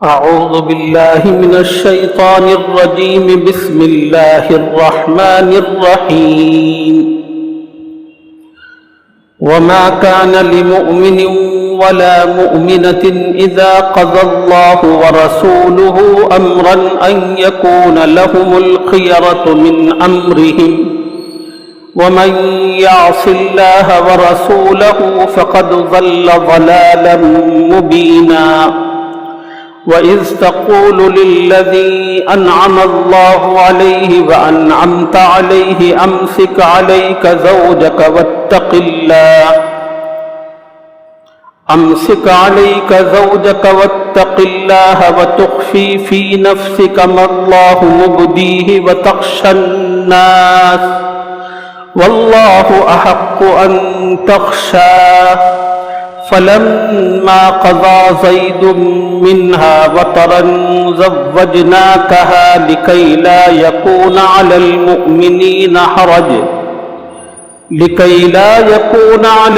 أعوذ بالله من الشيطان الرجيم. بسم الله الرحمن الرحيم. وما كان لمؤمن ولا مؤمنة إذا قضى الله ورسوله أمرا أن يكون لهم الخيرة من أمرهم ومن يعص الله ورسوله فقد ضل ضلالا مبينا. وَإِذْ تَقُولُ لِلَّذِي أَنْعَمَ اللَّهُ عَلَيْهِ وَأَنْعَمْتَ عَلَيْهِ أَمْسِكْ عَلَيْكَ زَوْجَكَ وَاتَّقِ اللَّهَ وَتُخْفِي فِي نَفْسِكَ مَا اللَّهُ مُبْدِيهِ وَتَخْشَى النَّاسَ وَاللَّهُ أَحَقُّ أَنْ تَخْشَاهُ. فلما قضى زيد منها وطرا زوجناكها لكي لا يكون على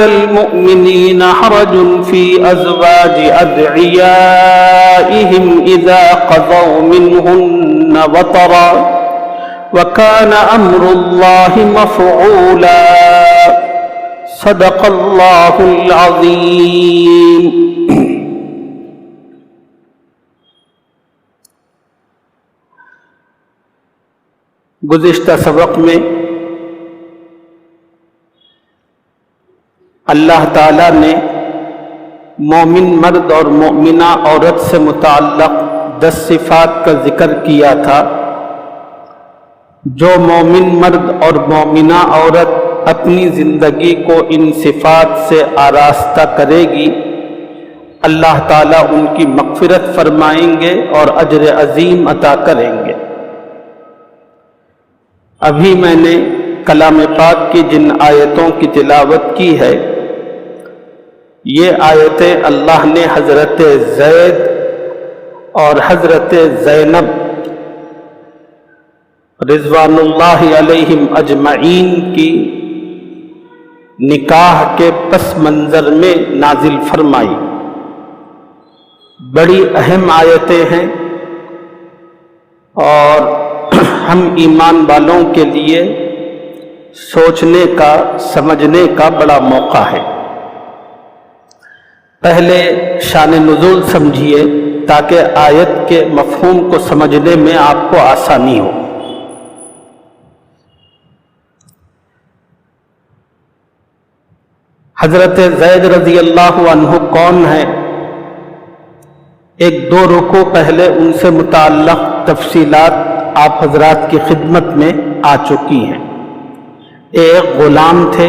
المؤمنين حرج في أزواج أدعيائهم إذا قضوا منهن وطرا وكان أمر الله مفعولا. صدق اللہ العظیم. گزشتہ سبق میں اللہ تعالیٰ نے مومن مرد اور مومنہ عورت سے متعلق 10 صفات کا ذکر کیا تھا. جو مومن مرد اور مومنہ عورت اپنی زندگی کو ان صفات سے آراستہ کرے گی اللہ تعالیٰ ان کی مغفرت فرمائیں گے اور اجر عظیم عطا کریں گے. ابھی میں نے کلام پاک کی جن آیتوں کی تلاوت کی ہے یہ آیتیں اللہ نے حضرت زید اور حضرت زینب رضوان اللہ علیہم اجمعین کی نکاح کے پس منظر میں نازل فرمائی. بڑی اہم آیتیں ہیں اور ہم ایمان والوں کے لیے سوچنے کا سمجھنے کا بڑا موقع ہے. پہلے شان نزول سمجھیے تاکہ آیت کے مفہوم کو سمجھنے میں آپ کو آسانی ہو. حضرت زید رضی اللہ عنہ کون ہیں؟ ایک 2 رکوع پہلے ان سے متعلق تفصیلات آپ حضرات کی خدمت میں آ چکی ہیں. ایک غلام تھے.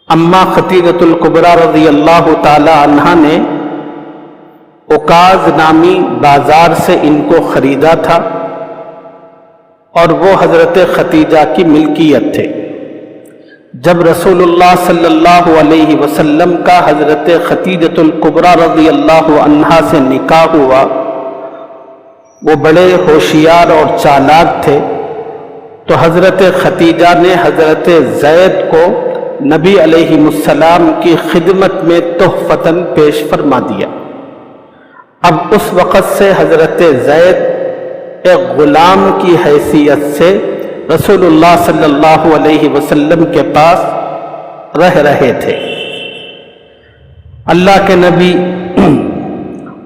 اماں خدیجۃ الکبریٰ رضی اللہ تعالی عنہا نے عکاظ نامی بازار سے ان کو خریدا تھا اور وہ حضرت خدیجہ کی ملکیت تھے. جب رسول اللہ صلی اللہ علیہ وسلم کا حضرت خدیجۃ الکبریٰ رضی اللہ عنہا سے نکاح ہوا وہ بڑے ہوشیار اور چالاک تھے تو حضرت خدیجہ نے حضرت زید کو نبی علیہ السلام کی خدمت میں تحفتاً پیش فرما دیا. اب اس وقت سے حضرت زید ایک غلام کی حیثیت سے رسول اللہ صلی اللہ علیہ وسلم کے پاس رہ رہے تھے. اللہ کے نبی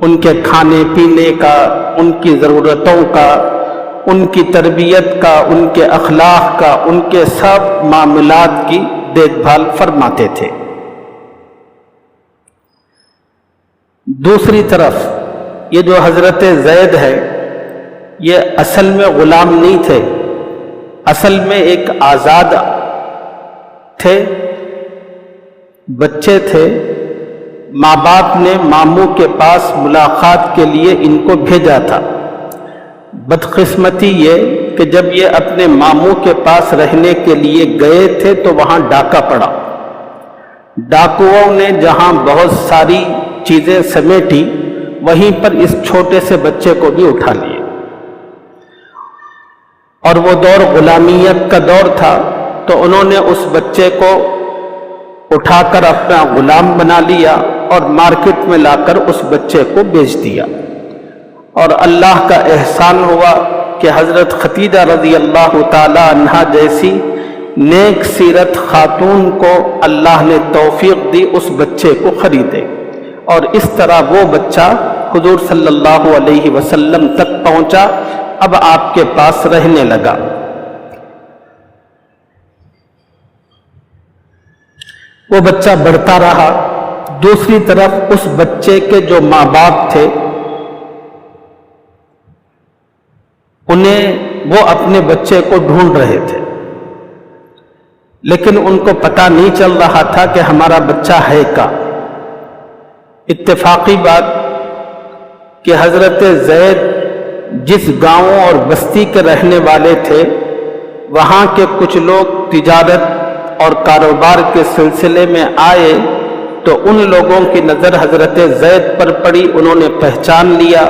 ان کے کھانے پینے کا، ان کی ضرورتوں کا، ان کی تربیت کا، ان کے اخلاق کا، ان کے سب معاملات کی دیکھ بھال فرماتے تھے. دوسری طرف یہ جو حضرت زید ہے یہ اصل میں غلام نہیں تھے، اصل میں ایک آزاد تھے، بچے تھے. ماں باپ نے ماموں کے پاس ملاقات کے لیے ان کو بھیجا تھا. بدقسمتی یہ کہ جب یہ اپنے ماموں کے پاس رہنے کے لیے گئے تھے تو وہاں ڈاکہ پڑا. ڈاکوؤں نے جہاں بہت ساری چیزیں سمیٹی وہیں پر اس چھوٹے سے بچے کو بھی اٹھا لیے. اور وہ دور غلامیت کا دور تھا تو انہوں نے اس بچے کو اٹھا کر اپنا غلام بنا لیا اور مارکیٹ میں لا کر اس بچے کو بیچ دیا۔ اور اللہ کا احسان ہوا کہ حضرت خدیجہ رضی اللہ تعالی عنہا جیسی نیک سیرت خاتون کو اللہ نے توفیق دی اس بچے کو خریدے، اور اس طرح وہ بچہ حضور صلی اللہ علیہ وسلم تک پہنچا، اب آپ کے پاس رہنے لگا۔ وہ بچہ بڑھتا رہا۔ دوسری طرف اس بچے کے جو ماں باپ تھے وہ اپنے بچے کو ڈھونڈ رہے تھے، لیکن ان کو پتہ نہیں چل رہا تھا کہ ہمارا بچہ ہے کہاں۔ اتفاقی بات کہ حضرت زید جس گاؤں اور بستی کے رہنے والے تھے، وہاں کے کچھ لوگ تجارت اور کاروبار کے سلسلے میں آئے تو ان لوگوں کی نظر حضرت زید پر پڑی، انہوں نے پہچان لیا۔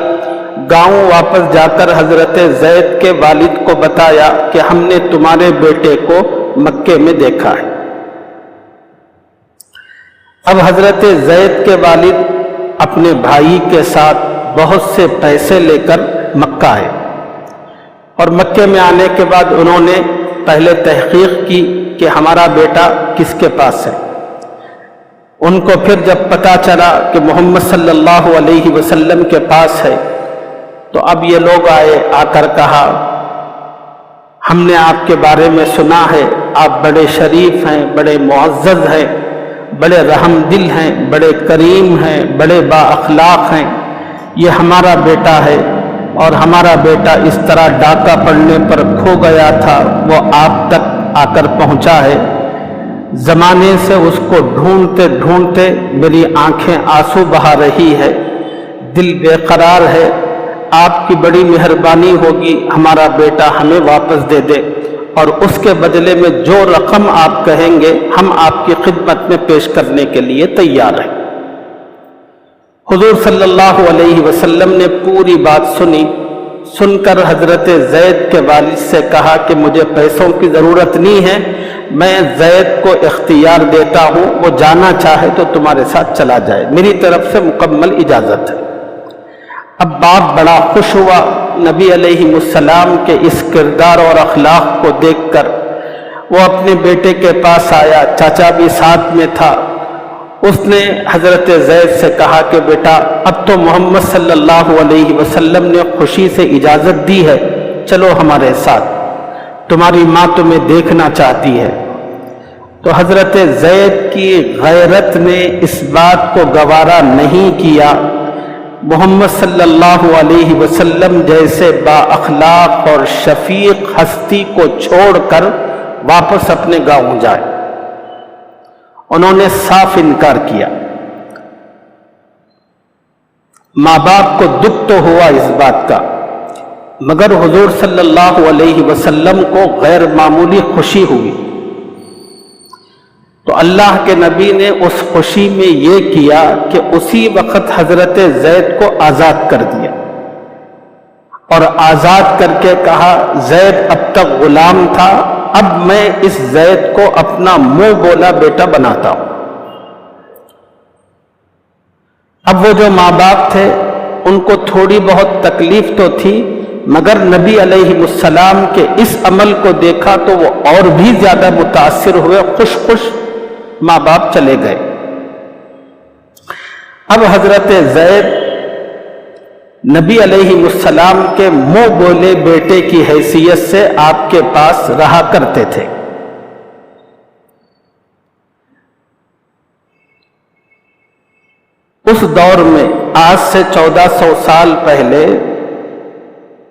گاؤں واپس جا کر حضرت زید کے والد کو بتایا کہ ہم نے تمہارے بیٹے کو مکے میں دیکھا ہے۔ اب حضرت زید کے والد اپنے بھائی کے ساتھ بہت سے پیسے لے کر مکہ آئے، اور مکے میں آنے کے بعد انہوں نے پہلے تحقیق کی کہ ہمارا بیٹا کس کے پاس ہے۔ ان کو پھر جب پتہ چلا کہ محمد صلی اللہ علیہ وسلم کے پاس ہے تو اب یہ لوگ آئے، آ کر کہا ہم نے آپ کے بارے میں سنا ہے، آپ بڑے شریف ہیں، بڑے معزز ہیں، بڑے رحم دل ہیں، بڑے کریم ہیں، بڑے با اخلاق ہیں، یہ ہمارا بیٹا ہے، اور ہمارا بیٹا اس طرح ڈاکہ پڑنے پر کھو گیا تھا، وہ آپ تک آ کر پہنچا ہے۔ زمانے سے اس کو ڈھونڈتے ڈھونڈتے میری آنکھیں آنسو بہا رہی ہے، دل بے قرار ہے، آپ کی بڑی مہربانی ہوگی ہمارا بیٹا ہمیں واپس دے دے، اور اس کے بدلے میں جو رقم آپ کہیں گے ہم آپ کی خدمت میں پیش کرنے کے لیے تیار ہیں۔ حضور صلی اللہ علیہ وسلم نے پوری بات سنی، سن کر حضرت زید کے والد سے کہا کہ مجھے پیسوں کی ضرورت نہیں ہے، میں زید کو اختیار دیتا ہوں، وہ جانا چاہے تو تمہارے ساتھ چلا جائے، میری طرف سے مکمل اجازت ہے۔ اب باپ بڑا خوش ہوا نبی علیہ السلام کے اس کردار اور اخلاق کو دیکھ کر۔ وہ اپنے بیٹے کے پاس آیا، چاچا بھی ساتھ میں تھا۔ اس نے حضرت زید سے کہا کہ بیٹا اب تو محمد صلی اللہ علیہ وسلم نے خوشی سے اجازت دی ہے، چلو ہمارے ساتھ، تمہاری ماں تمہیں دیکھنا چاہتی ہے۔ تو حضرت زید کی غیرت نے اس بات کو گوارا نہیں کیا، محمد صلی اللہ علیہ وسلم جیسے با اخلاق اور شفیق ہستی کو چھوڑ کر واپس اپنے گاؤں جائے۔ انہوں نے صاف انکار کیا۔ ماں باپ کو دکھ تو ہوا اس بات کا، مگر حضور صلی اللہ علیہ وسلم کو غیر معمولی خوشی ہوئی۔ تو اللہ کے نبی نے اس خوشی میں یہ کیا کہ اسی وقت حضرت زید کو آزاد کر دیا، اور آزاد کر کے کہا زید اب تک غلام تھا، اب میں اس زید کو اپنا منہ بولا بیٹا بناتا ہوں۔ اب وہ جو ماں باپ تھے ان کو تھوڑی بہت تکلیف تو تھی، مگر نبی علیہ السلام کے اس عمل کو دیکھا تو وہ اور بھی زیادہ متاثر ہوئے، خوش خوش ماں باپ چلے گئے۔ اب حضرت زید نبی علیہ السلام کے منہ بولے بیٹے کی حیثیت سے آپ کے پاس رہا کرتے تھے۔ اس دور میں آج سے 1400 سال پہلے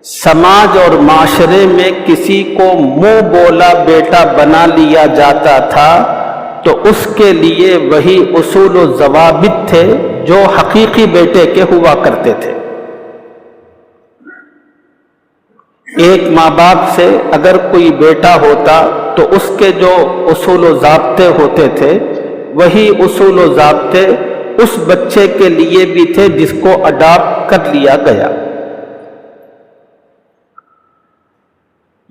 سماج اور معاشرے میں کسی کو منہ بولا بیٹا بنا لیا جاتا تھا تو اس کے لیے وہی اصول و ضوابط تھے جو حقیقی بیٹے کے ہوا کرتے تھے۔ ایک ماں باپ سے اگر کوئی بیٹا ہوتا تو اس کے جو اصول و ضابطے ہوتے تھے وہی اصول و ضابطے اس بچے کے لیے بھی تھے جس کو اڈاپٹ کر لیا گیا۔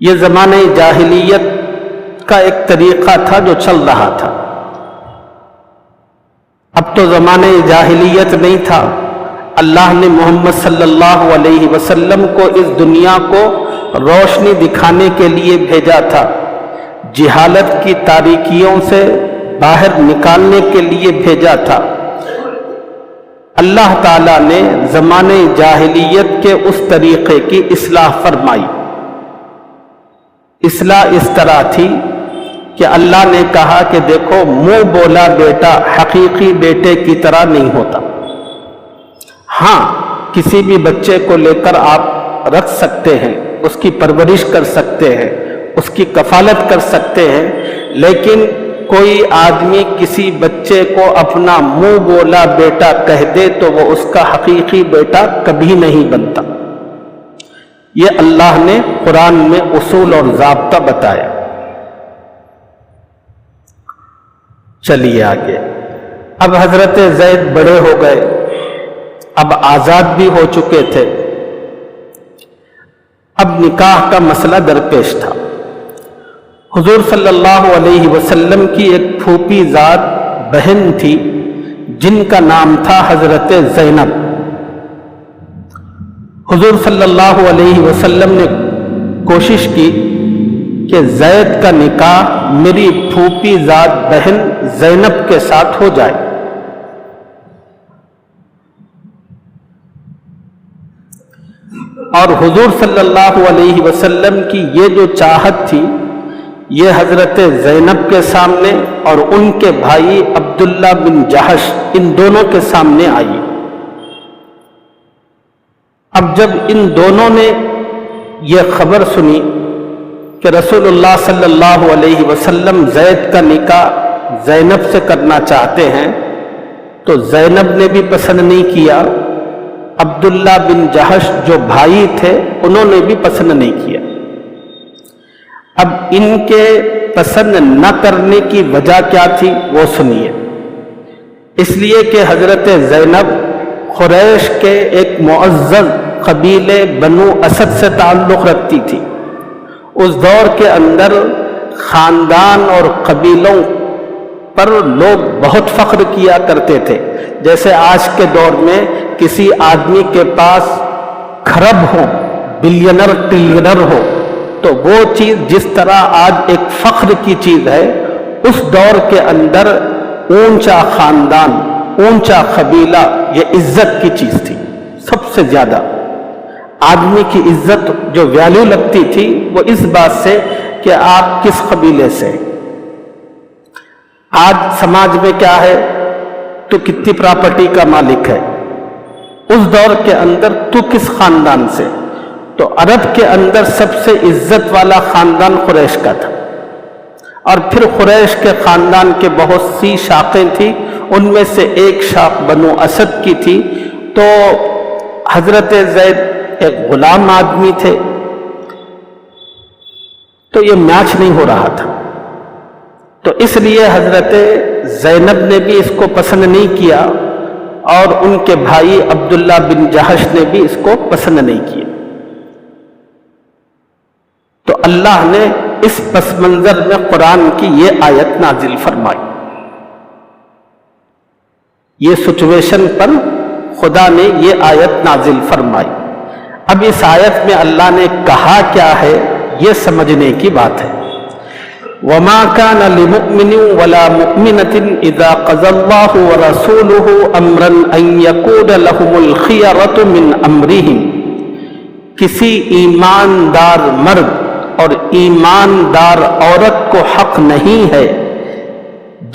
یہ زمانہ جاہلیت کا ایک طریقہ تھا جو چل رہا تھا۔ اب تو زمانے جاہلیت نہیں تھا، اللہ نے محمد صلی اللہ علیہ وسلم کو اس دنیا کو روشنی دکھانے کے لیے بھیجا تھا، جہالت کی تاریکیوں سے باہر نکالنے کے لیے بھیجا تھا۔ اللہ تعالیٰ نے زمانے جاہلیت کے اس طریقے کی اصلاح فرمائی۔ اصلاح اس طرح تھی کہ اللہ نے کہا کہ دیکھو، منہ بولا بیٹا حقیقی بیٹے کی طرح نہیں ہوتا۔ ہاں، کسی بھی بچے کو لے کر آپ رکھ سکتے ہیں، اس کی پرورش کر سکتے ہیں، اس کی کفالت کر سکتے ہیں، لیکن کوئی آدمی کسی بچے کو اپنا منہ بولا بیٹا کہہ دے تو وہ اس کا حقیقی بیٹا کبھی نہیں بنتا۔ یہ اللہ نے قرآن میں اصول اور ضابطہ بتایا۔ چلیے آگے۔ اب حضرت زید بڑے ہو گئے، اب آزاد بھی ہو چکے تھے، اب نکاح کا مسئلہ درپیش تھا۔ حضور صلی اللہ علیہ وسلم کی ایک پھوپھی زاد بہن تھی جن کا نام تھا حضرت زینب۔ حضور صلی اللہ علیہ وسلم نے کوشش کی کہ زید کا نکاح میری پھوپھی زاد بہن زینب کے ساتھ ہو جائے۔ اور حضور صلی اللہ علیہ وسلم کی یہ جو چاہت تھی، یہ حضرت زینب کے سامنے اور ان کے بھائی عبداللہ بن جہش ان دونوں کے سامنے آئی۔ اب جب ان دونوں نے یہ خبر سنی کہ رسول اللہ صلی اللہ علیہ وسلم زید کا نکاح زینب سے کرنا چاہتے ہیں، تو زینب نے بھی پسند نہیں کیا، عبداللہ بن جہش جو بھائی تھے انہوں نے بھی پسند نہیں کیا۔ اب ان کے پسند نہ کرنے کی وجہ کیا تھی وہ سنیے۔ اس لیے کہ حضرت زینب قریش کے ایک معزز قبیلے بنو اسد سے تعلق رکھتی تھی۔ اس دور کے اندر خاندان اور قبیلوں پر لوگ بہت فخر کیا کرتے تھے۔ جیسے آج کے دور میں کسی آدمی کے پاس کھرب ہو، بلینر ٹریلینر ہو، تو وہ چیز جس طرح آج ایک فخر کی چیز ہے، اس دور کے اندر اونچا خاندان، اونچا قبیلہ یہ عزت کی چیز تھی۔ سب سے زیادہ آدمی کی عزت جو ویلیو لگتی تھی وہ اس بات سے کہ آپ کس قبیلے سے۔ آج سماج میں کیا ہے، تو کتنی پراپرٹی کا مالک ہے، اس دور کے اندر تو کس خاندان سے۔ تو عرب کے اندر سب سے عزت والا خاندان قریش کا تھا، اور پھر قریش کے خاندان کے بہت سی شاخیں تھیں، ان میں سے ایک شاخ بنو اسد کی تھی۔ تو حضرت زید ایک غلام آدمی تھے، تو یہ میچ نہیں ہو رہا تھا۔ تو اس لیے حضرت زینب نے بھی اس کو پسند نہیں کیا، اور ان کے بھائی عبداللہ بن جہش نے بھی اس کو پسند نہیں کیا۔ تو اللہ نے اس پس منظر میں قرآن کی یہ آیت نازل فرمائی۔ یہ سچویشن پر خدا نے یہ آیت نازل فرمائی۔ اب اس آیت میں اللہ نے کہا کیا ہے یہ سمجھنے کی بات ہے۔ وَمَا كَانَ لِمُؤْمِنٍ وَلَا مُؤْمِنَةٍ إِذَا قَضَى اللَّهُ وَرَسُولُهُ أَمْرًا أَن يَكُونَ لَهُمُ الْخِيَرَةُ مِنْ أَمْرِهِمْ، کسی ایماندار مرد اور ایماندار عورت کو حق نہیں ہے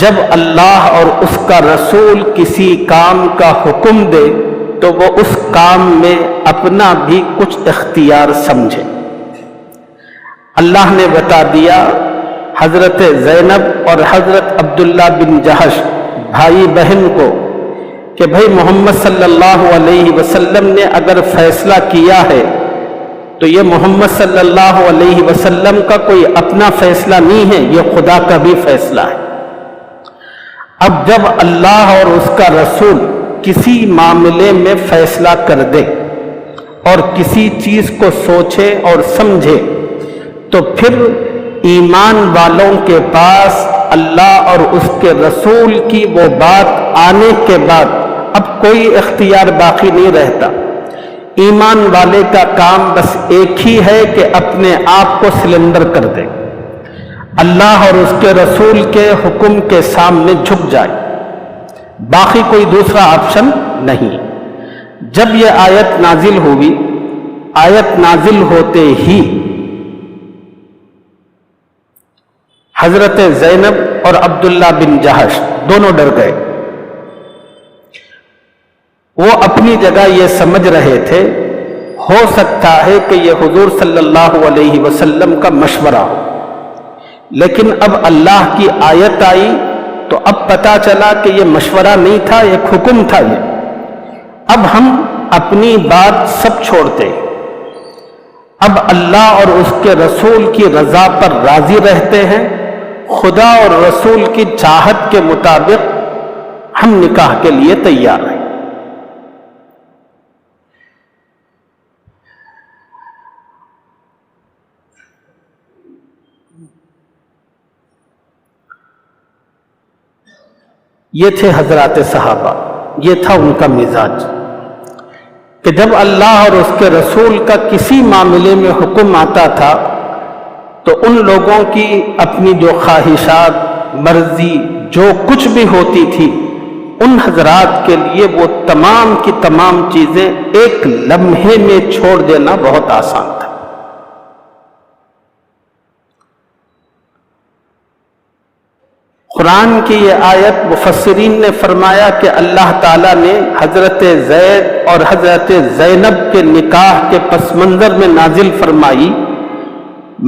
جب اللہ اور اس کا رسول کسی کام کا حکم دے تو وہ اس کام میں اپنا بھی کچھ اختیار سمجھے۔ اللہ نے بتا دیا حضرت زینب اور حضرت عبداللہ بن جہش بھائی بہن کو کہ بھائی محمد صلی اللہ علیہ وسلم نے اگر فیصلہ کیا ہے تو یہ محمد صلی اللہ علیہ وسلم کا کوئی اپنا فیصلہ نہیں ہے، یہ خدا کا بھی فیصلہ ہے۔ اب جب اللہ اور اس کا رسول کسی معاملے میں فیصلہ کر دے اور کسی چیز کو سوچے اور سمجھے تو پھر ایمان والوں کے پاس اللہ اور اس کے رسول کی وہ بات آنے کے بعد اب کوئی اختیار باقی نہیں رہتا۔ ایمان والے کا کام بس ایک ہی ہے کہ اپنے آپ کو سلنڈر کر دے، اللہ اور اس کے رسول کے حکم کے سامنے جھک جائے، باقی کوئی دوسرا آپشن نہیں۔ جب یہ آیت نازل ہوئی، آیت نازل ہوتے ہی حضرت زینب اور عبداللہ بن جہش دونوں ڈر گئے۔ وہ اپنی جگہ یہ سمجھ رہے تھے ہو سکتا ہے کہ یہ حضور صلی اللہ علیہ وسلم کا مشورہ ہو، لیکن اب اللہ کی آیت آئی تو اب پتا چلا کہ یہ مشورہ نہیں تھا، ایک حکم تھا یہ۔ اب ہم اپنی بات سب چھوڑتے، اب اللہ اور اس کے رسول کی رضا پر راضی رہتے ہیں، خدا اور رسول کی چاہت کے مطابق ہم نکاح کے لیے تیار ہیں۔ یہ تھے حضرات صحابہ، یہ تھا ان کا مزاج کہ جب اللہ اور اس کے رسول کا کسی معاملے میں حکم آتا تھا تو ان لوگوں کی اپنی جو خواہشات، مرضی، جو کچھ بھی ہوتی تھی، ان حضرات کے لیے وہ تمام کی تمام چیزیں ایک لمحے میں چھوڑ دینا بہت آسان تھا۔ قرآن کی یہ آیت مفسرین نے فرمایا کہ اللہ تعالیٰ نے حضرت زید اور حضرت زینب کے نکاح کے پس منظر میں نازل فرمائی،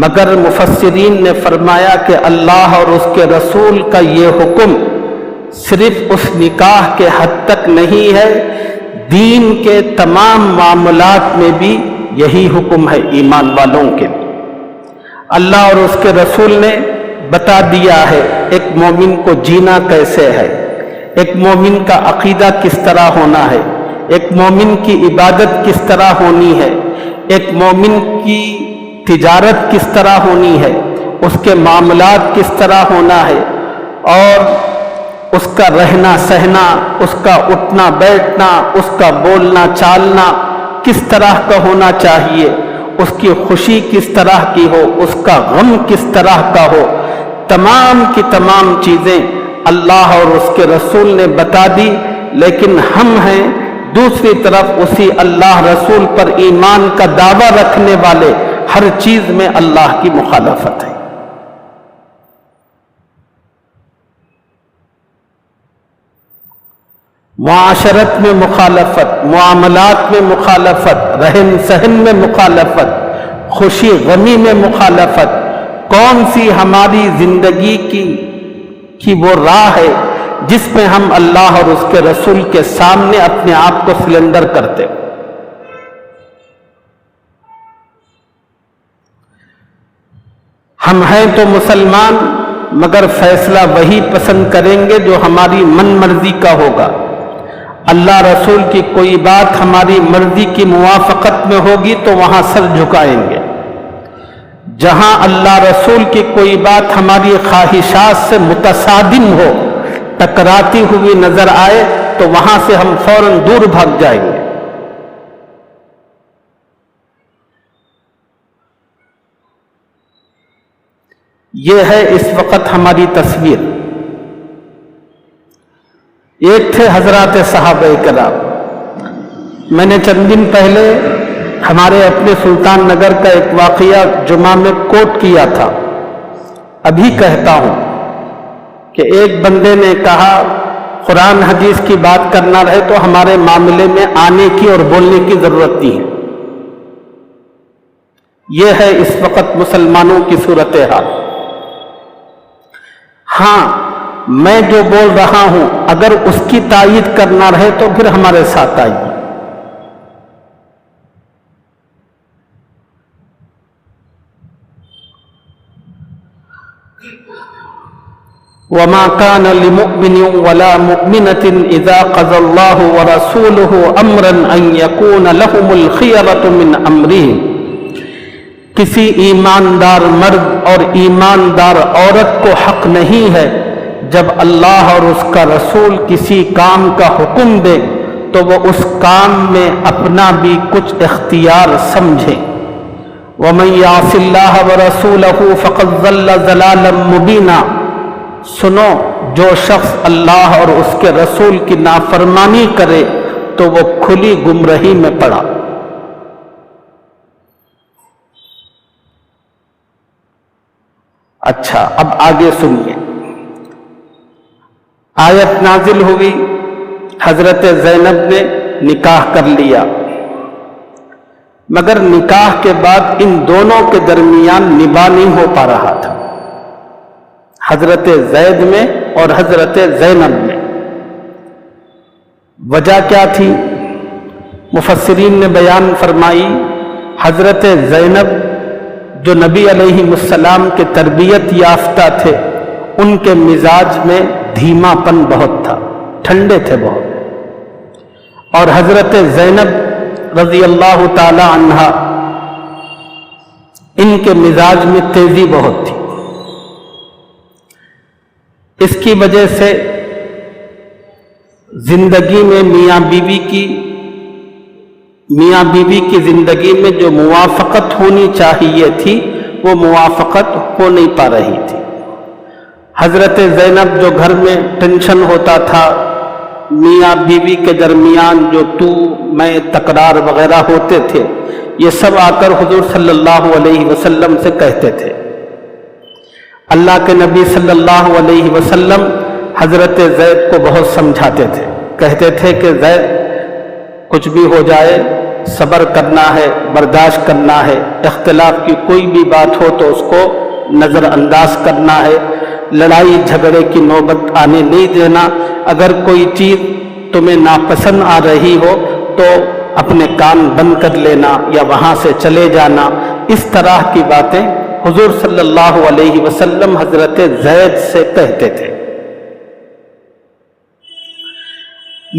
مگر مفسرین نے فرمایا کہ اللہ اور اس کے رسول کا یہ حکم صرف اس نکاح کے حد تک نہیں ہے، دین کے تمام معاملات میں بھی یہی حکم ہے ایمان والوں کے۔ اللہ اور اس کے رسول نے بتا دیا ہے ایک مومن کو جینا کیسے ہے، ایک مومن کا عقیدہ کس طرح ہونا ہے، ایک مومن کی عبادت کس طرح ہونی ہے، ایک مومن کی تجارت کس طرح ہونی ہے، اس کے معاملات کس طرح ہونا ہے، اور اس کا رہنا سہنا، اس کا اٹھنا بیٹھنا، اس کا بولنا چالنا کس طرح کا ہونا چاہیے، اس کی خوشی کس طرح کی ہو، اس کا غم کس طرح کا ہو، تمام کی تمام چیزیں اللہ اور اس کے رسول نے بتا دی۔ لیکن ہم ہیں دوسری طرف اسی اللہ رسول پر ایمان کا دعویٰ رکھنے والے، ہر چیز میں اللہ کی مخالفت ہے۔ معاشرت میں مخالفت، معاملات میں مخالفت، رہن سہن میں مخالفت، خوشی غمی میں مخالفت۔ کون سی ہماری زندگی کی وہ راہ ہے جس میں ہم اللہ اور اس کے رسول کے سامنے اپنے آپ کو سلنڈر کرتے؟ ہم ہیں تو مسلمان، مگر فیصلہ وہی پسند کریں گے جو ہماری من مرضی کا ہوگا۔ اللہ رسول کی کوئی بات ہماری مرضی کی موافقت میں ہوگی تو وہاں سر جھکائیں گے، جہاں اللہ رسول کی کوئی بات ہماری خواہشات سے متصادم ہو، ٹکراتی ہوئی نظر آئے تو وہاں سے ہم فوراً دور بھاگ جائیں گے۔ یہ ہے اس وقت ہماری تصویر۔ ایک تھے حضرات صحابہ کرام۔ میں نے چند دن پہلے ہمارے اپنے سلطان نگر کا ایک واقعہ جمعہ میں کوٹ کیا تھا، ابھی کہتا ہوں کہ ایک بندے نے کہا قرآن حدیث کی بات کرنا رہے تو ہمارے معاملے میں آنے کی اور بولنے کی ضرورت نہیں ہے۔ یہ ہے اس وقت مسلمانوں کی صورتحال۔ ہاں، میں جو بول رہا ہوں اگر اس کی تائید کرنا رہے تو پھر ہمارے ساتھ آئیے۔ وَمَا كَانَ لِمُؤْمِنٍ وَلَا مُؤْمِنَةٍ إِذَا قَضَى اللَّهُ وَرَسُولُهُ أَمْرًا أَن يَكُونَ لَهُمُ الْخِيَرَةُ مِنْ أَمْرِهِمْ۔ کسی ایماندار مرد اور ایماندار عورت کو حق نہیں ہے جب اللہ اور اس کا رسول کسی کام کا حکم دے تو وہ اس کام میں اپنا بھی کچھ اختیار سمجھے۔ وَمَن يَعْصِ اللَّهَ وَرَسُولَهُ فَقَدْ ضَلَّ ضَلَالًا مُبِينًا، سنو جو شخص اللہ اور اس کے رسول کی نافرمانی کرے تو وہ کھلی گمراہی میں پڑا۔ اچھا، اب آگے سنیے۔ آیت نازل ہوئی، حضرت زینب نے نکاح کر لیا، مگر نکاح کے بعد ان دونوں کے درمیان نباہ نہیں ہو پا رہا تھا، حضرت زید میں اور حضرت زینب میں۔ وجہ کیا تھی؟ مفسرین نے بیان فرمائی، حضرت زینب جو نبی علیہ السلام کے تربیت یافتہ تھے، ان کے مزاج میں دھیما پن بہت تھا، ٹھنڈے تھے بہت، اور حضرت زینب رضی اللہ تعالی عنہا ان کے مزاج میں تیزی بہت تھی۔ اس کی وجہ سے زندگی میں میاں بیوی کی زندگی میں جو موافقت ہونی چاہیے تھی وہ موافقت ہو نہیں پا رہی تھی۔ حضرت زینب جو گھر میں ٹینشن ہوتا تھا، میاں بیوی کے درمیان جو تو میں تکرار وغیرہ ہوتے تھے، یہ سب آ کر حضور صلی اللہ علیہ وسلم سے کہتے تھے۔ اللہ کے نبی صلی اللہ علیہ وسلم حضرت زید کو بہت سمجھاتے تھے، کہتے تھے کہ زید کچھ بھی ہو جائے صبر کرنا ہے، برداشت کرنا ہے، اختلاف کی کوئی بھی بات ہو تو اس کو نظر انداز کرنا ہے، لڑائی جھگڑے کی نوبت آنے نہیں دینا، اگر کوئی چیز تمہیں ناپسند آ رہی ہو تو اپنے کان بند کر لینا یا وہاں سے چلے جانا۔ اس طرح کی باتیں حضور صلی اللہ علیہ وسلم حضرت زید سے کہتے تھے۔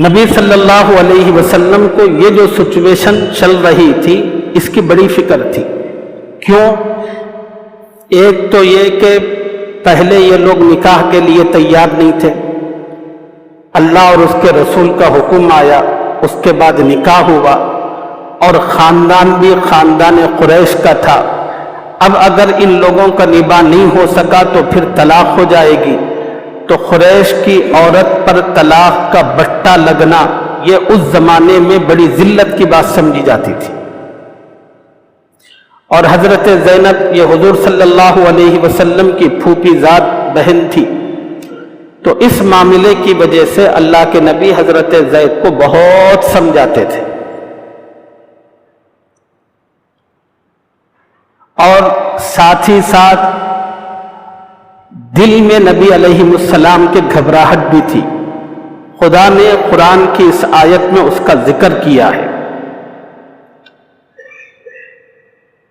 نبی صلی اللہ علیہ وسلم کو یہ جو سچویشن چل رہی تھی اس کی بڑی فکر تھی۔ کیوں؟ ایک تو یہ کہ پہلے یہ لوگ نکاح کے لیے تیار نہیں تھے، اللہ اور اس کے رسول کا حکم آیا، اس کے بعد نکاح ہوا، اور خاندان بھی خاندان قریش کا تھا۔ اب اگر ان لوگوں کا نباہ نہیں ہو سکا تو پھر طلاق ہو جائے گی، تو قریش کی عورت پر طلاق کا بٹا لگنا یہ اس زمانے میں بڑی ذلت کی بات سمجھی جاتی تھی۔ اور حضرت زینب یہ حضور صلی اللہ علیہ وسلم کی پھوپھی ذات بہن تھی، تو اس معاملے کی وجہ سے اللہ کے نبی حضرت زید کو بہت سمجھاتے تھے، اور ساتھ ہی ساتھ دل میں نبی علیہ السلام کے گھبراہٹ بھی تھی۔ خدا نے قرآن کی اس آیت میں اس کا ذکر کیا ہے،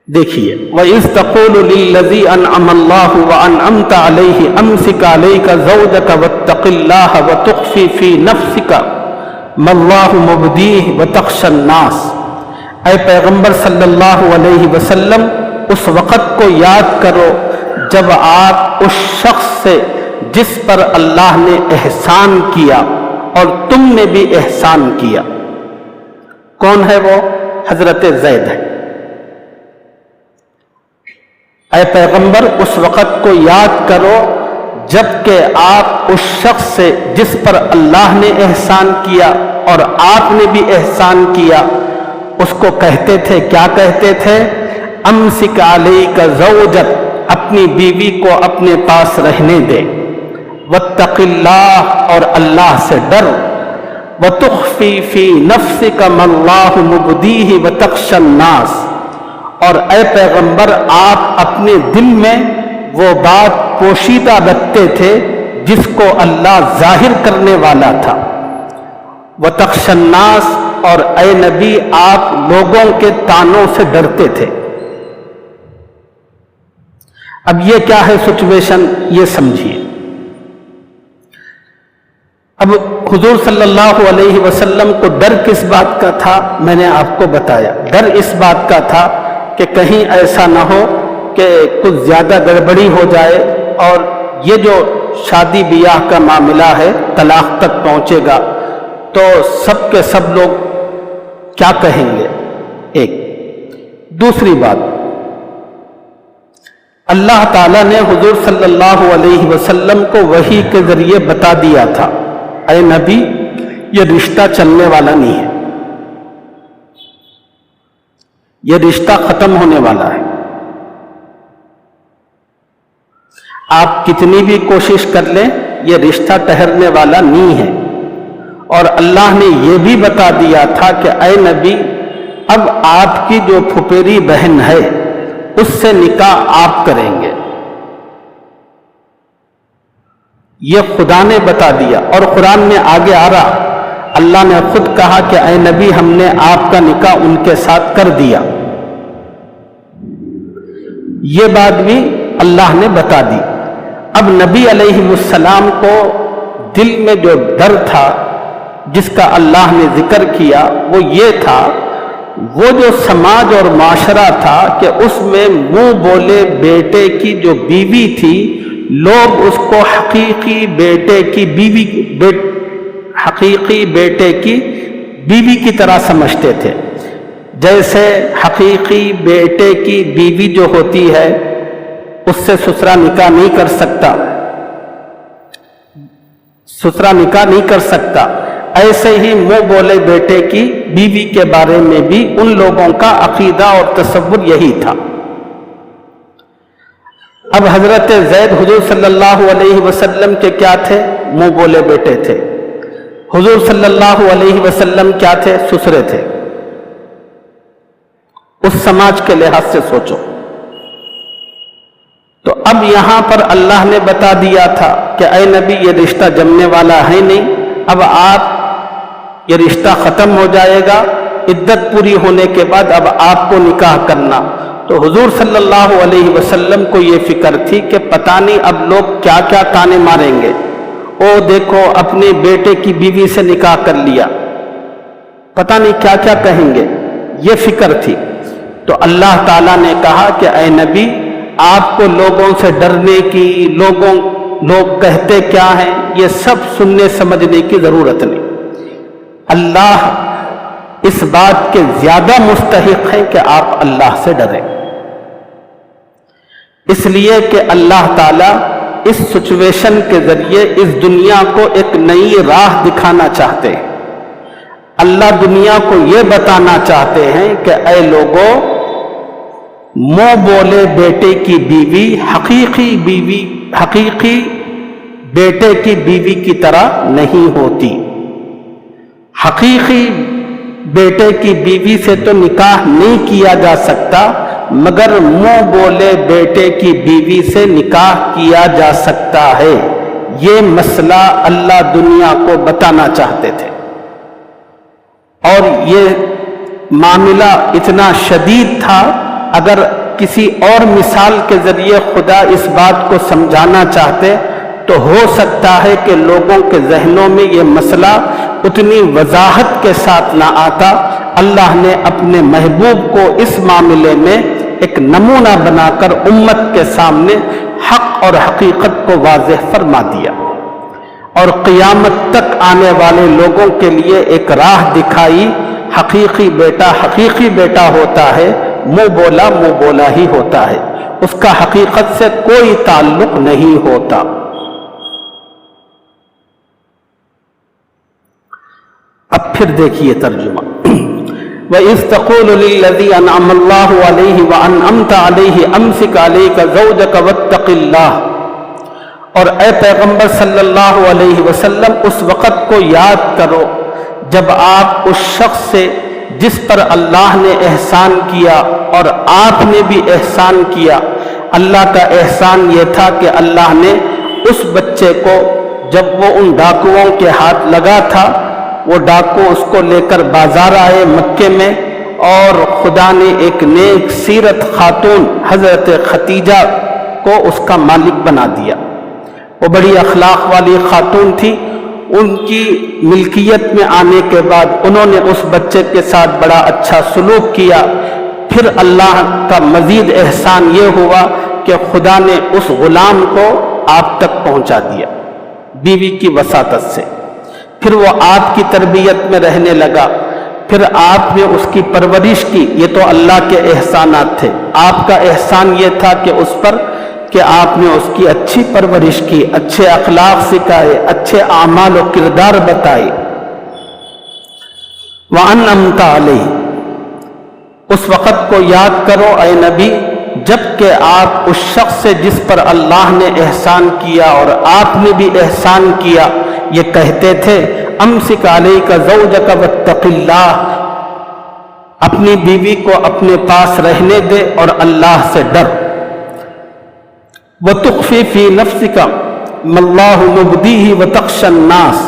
دیکھیے، وَإِذْ تَقُولُ لِلَّذِي أَنْعَمَ اللَّهُ وَأَنْعَمْتَ عَلَيْهِ أَمْسِكْ عَلَيْكَ زَوْجَكَ وَاتَّقِ اللَّهَ وَتُخْفِي فِي نَفْسِكَ مَا اللَّهُ مُبْدِيهِ وَتَخْشَى النَّاسَ۔ اے پیغمبر صلی اللہ علیہ وسلم، اس وقت کو یاد کرو جب آپ اس شخص سے جس پر اللہ نے احسان کیا اور تم نے بھی احسان کیا۔ کون ہے وہ؟ حضرت زید ہے۔ اے پیغمبر، اس وقت کو یاد کرو جب کہ آپ اس شخص سے جس پر اللہ نے احسان کیا اور آپ نے بھی احسان کیا، اس کو کہتے تھے، کیا کہتے تھے؟ امسک علیک زوجک، اپنی بیوی کو اپنے پاس رہنے دے، واتق اللہ، اور اللہ سے ڈر، وتخفی فی نفسک ما اللہ مبدیہ وتخشی الناس، اور اے پیغمبر آپ اپنے دل میں وہ بات پوشیدہ رکھتے تھے جس کو اللہ ظاہر کرنے والا تھا، وتخشی الناس، اور اے نبی آپ لوگوں کے طعنوں سے ڈرتے تھے۔ اب یہ کیا ہے سچویشن، یہ سمجھیے۔ اب حضور صلی اللہ علیہ وسلم کو ڈر کس بات کا تھا؟ میں نے آپ کو بتایا، ڈر اس بات کا تھا کہ کہیں ایسا نہ ہو کہ کچھ زیادہ گڑبڑی ہو جائے اور یہ جو شادی بیاہ کا معاملہ ہے طلاق تک پہنچے گا تو سب کے سب لوگ کیا کہیں گے. ایک دوسری بات، اللہ تعالیٰ نے حضور صلی اللہ علیہ وسلم کو وحی کے ذریعے بتا دیا تھا، اے نبی یہ رشتہ چلنے والا نہیں ہے، یہ رشتہ ختم ہونے والا ہے. آپ کتنی بھی کوشش کر لیں یہ رشتہ ٹھہرنے والا نہیں ہے. اور اللہ نے یہ بھی بتا دیا تھا کہ اے نبی اب آپ کی جو پھپھیری بہن ہے اس سے نکاح آپ کریں گے. یہ خدا نے بتا دیا. اور قرآن میں آگے آ رہا، اللہ نے خود کہا کہ اے نبی ہم نے آپ کا نکاح ان کے ساتھ کر دیا. یہ بات بھی اللہ نے بتا دی. اب نبی علیہ السلام کو دل میں جو ڈر تھا جس کا اللہ نے ذکر کیا وہ یہ تھا، وہ جو سماج اور معاشرہ تھا کہ اس میں منہ بولے بیٹے کی جو بیوی تھی لوگ اس کو حقیقی بیٹے کی بیوی کی طرح سمجھتے تھے. جیسے حقیقی بیٹے کی بیوی جو ہوتی ہے اس سے سسرا نکاح نہیں کر سکتا، ایسے ہی منہ بولے بیٹے کی بیوی کے بارے میں بھی ان لوگوں کا عقیدہ اور تصور یہی تھا. اب حضرت زید حضور صلی اللہ علیہ وسلم کے کیا تھے؟ منہ بولے بیٹے تھے. حضور صلی اللہ علیہ وسلم کیا تھے؟ سسرے تھے. اس سماج کے لحاظ سے سوچو. تو اب یہاں پر اللہ نے بتا دیا تھا کہ اے نبی یہ رشتہ جمنے والا ہے نہیں، اب آپ یہ رشتہ ختم ہو جائے گا، عدت پوری ہونے کے بعد اب آپ کو نکاح کرنا. تو حضور صلی اللہ علیہ وسلم کو یہ فکر تھی کہ پتہ نہیں اب لوگ کیا کیا تانے ماریں گے، او دیکھو اپنے بیٹے کی بیوی سے نکاح کر لیا، پتہ نہیں کیا کیا کہیں گے، یہ فکر تھی. تو اللہ تعالیٰ نے کہا کہ اے نبی آپ کو لوگوں سے ڈرنے کی، لوگ کہتے کیا ہیں، یہ سب سننے سمجھنے کی ضرورت نہیں. اللہ اس بات کے زیادہ مستحق ہے کہ آپ اللہ سے ڈریں، اس لیے کہ اللہ تعالیٰ اس سچویشن کے ذریعے اس دنیا کو ایک نئی راہ دکھانا چاہتے ہیں. اللہ دنیا کو یہ بتانا چاہتے ہیں کہ اے لوگوں، منہ بولے بیٹے کی بیوی حقیقی بیٹے کی بیوی کی طرح نہیں ہوتی. حقیقی بیٹے کی بیوی سے تو نکاح نہیں کیا جا سکتا، مگر منہ بولے بیٹے کی بیوی سے نکاح کیا جا سکتا ہے. یہ مسئلہ اللہ دنیا کو بتانا چاہتے تھے. اور یہ معاملہ اتنا شدید تھا، اگر کسی اور مثال کے ذریعے خدا اس بات کو سمجھانا چاہتے تو ہو سکتا ہے کہ لوگوں کے ذہنوں میں یہ مسئلہ اتنی وضاحت کے ساتھ نہ آتا. اللہ نے اپنے محبوب کو اس معاملے میں ایک نمونہ بنا کر امت کے سامنے حق اور حقیقت کو واضح فرما دیا اور قیامت تک آنے والے لوگوں کے لیے ایک راہ دکھائی. حقیقی بیٹا ہوتا ہے، منہ بولا ہی ہوتا ہے، اس کا حقیقت سے کوئی تعلق نہیں ہوتا. اب پھر دیکھیے ترجمہ. وَإِذْ تَقُولُ لِلَّذِي أَنْعَمَ اللَّهُ عَلَيْهِ وَأَنْعَمْتَ عَلَيْهِ أَمْسِكْ عَلَيْكَ زَوْجَكَ وَاتَّقِ اللَّهَ. اور اے پیغمبر صلی اللہ علیہ وسلم اس وقت کو یاد کرو جب آپ اس شخص سے جس پر اللہ نے احسان کیا اور آپ نے بھی احسان کیا. اللہ کا احسان یہ تھا کہ اللہ نے اس بچے کو جب وہ ان ڈاکوؤں کے ہاتھ لگا تھا، وہ ڈاکو اس کو لے کر بازار آئے مکے میں، اور خدا نے ایک نیک سیرت خاتون حضرت ختیجہ کو اس کا مالک بنا دیا. وہ بڑی اخلاق والی خاتون تھی. ان کی ملکیت میں آنے کے بعد انہوں نے اس بچے کے ساتھ بڑا اچھا سلوک کیا. پھر اللہ کا مزید احسان یہ ہوا کہ خدا نے اس غلام کو آپ تک پہنچا دیا بیوی کی وساطت سے. پھر وہ آپ کی تربیت میں رہنے لگا، پھر آپ نے اس کی پرورش کی. یہ تو اللہ کے احسانات تھے. آپ کا احسان یہ تھا کہ اس پر کہ آپ نے اس کی اچھی پرورش کی، اچھے اخلاق سکھائے، اچھے اعمال و کردار بتائے. وَأَنْعَمْتَ عَلَيْهِ، اس وقت کو یاد کرو اے نبی جب کہ آپ اس شخص سے جس پر اللہ نے احسان کیا اور آپ نے بھی احسان کیا یہ کہتے تھے امسک علیک زوجک واتق اللہ، اپنی بیوی کو اپنے پاس رہنے دے اور اللہ سے ڈر. وتخفی فی نفسک ما اللہ مبدیہ وتخشی الناس،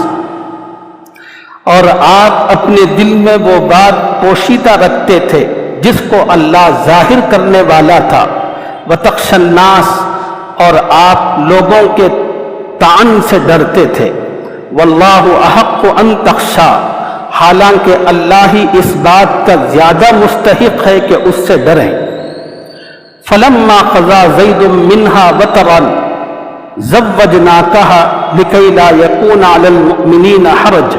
اور آپ اپنے دل میں وہ بات پوشیدہ رکھتے تھے جس کو اللہ ظاہر کرنے والا تھا. وتخشی الناس، اور آپ لوگوں کے طعن سے ڈرتے تھے. واللہ احق ان تخشی، حالانکہ اللہ ہی اس بات کا زیادہ مستحق ہے کہ اس سے ڈریں. فلما قضى زید منها وطرا زوجناکها لکی لا یکون علی المؤمنین حرج،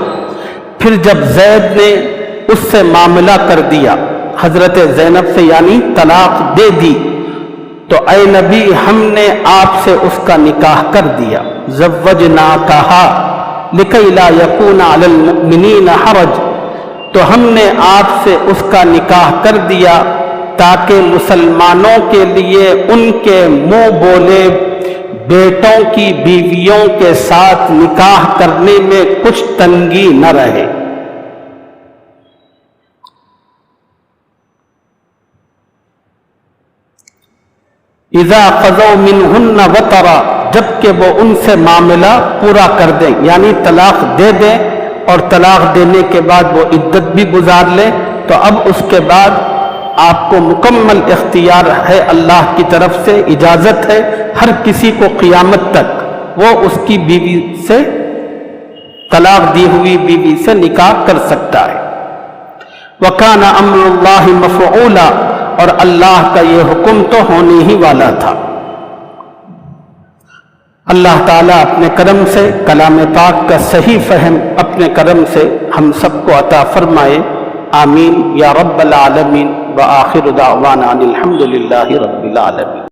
پھر جب زید نے اس سے معاملہ کر دیا، حضرت زینب سے یعنی طلاق دے دی، تو اے نبی ہم نے آپ سے اس کا نکاح کر دیا. زوجناکہا لکی لا یکون علی المؤمنین حرج، تو ہم نے آپ سے اس کا نکاح کر دیا تاکہ مسلمانوں کے لیے ان کے منہ بولے بیٹوں کی بیویوں کے ساتھ نکاح کرنے میں کچھ تنگی نہ رہے. اذا قضوا منہن وطرا، جبکہ وہ ان سے معاملہ پورا کر دیں، یعنی طلاق دے دیں اور طلاق دینے کے بعد وہ عدت بھی گزار لیں، تو اب اس کے بعد آپ کو مکمل اختیار ہے، اللہ کی طرف سے اجازت ہے ہر کسی کو قیامت تک وہ اس کی بیوی سے طلاق دی ہوئی بیوی سے نکاح کر سکتا ہے. وَكَانَ أَمْرُ اللَّهِ مَفْعُولًا، اور اللہ کا یہ حکم تو ہونے ہی والا تھا. اللہ تعالیٰ اپنے کرم سے کلام پاک کا صحیح فہم اپنے کرم سے ہم سب کو عطا فرمائے. آمین یا رب العالمین. وآخر دعوانا الحمد للہ رب العالمین.